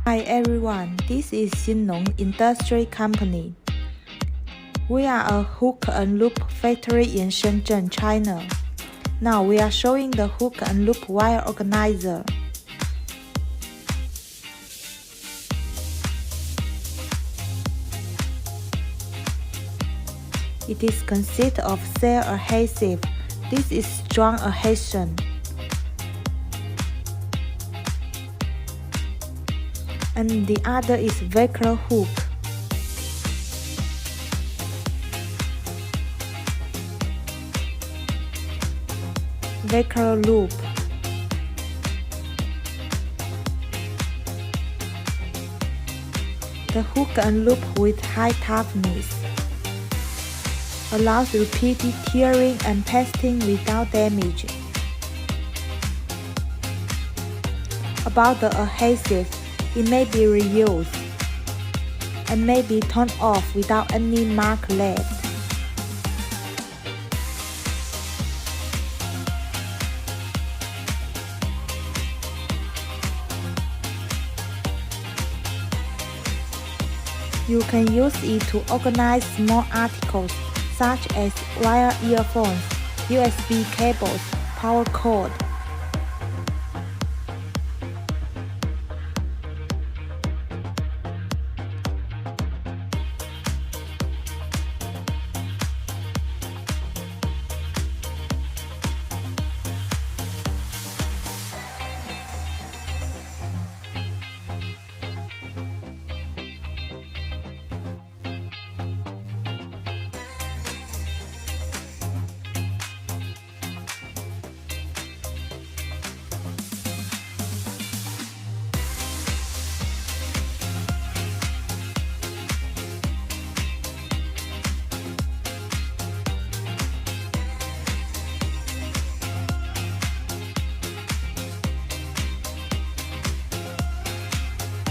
Hi everyone, this is Xinlong Industry Company. We are a hook and loop factory in Shenzhen, China. Now we are showing the hook and loop wire organizer. It is consist of cell adhesive. This is strong adhesion. And the other is Velcro hook. Velcro loop. The hook and loop with high toughness allows repeated tearing and pasting without damage. About the adhesive, it may be reused and may be torn off without any mark left. You can use it to organize small articles such as wire earphones, USB cables, power cord.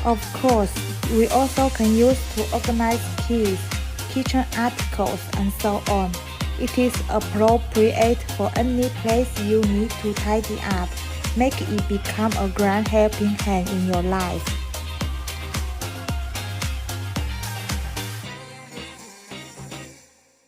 Of course, we also can use to organize keys, kitchen articles, and so on. It is appropriate for any place you need to tidy up. Make it become a grand helping hand in your life.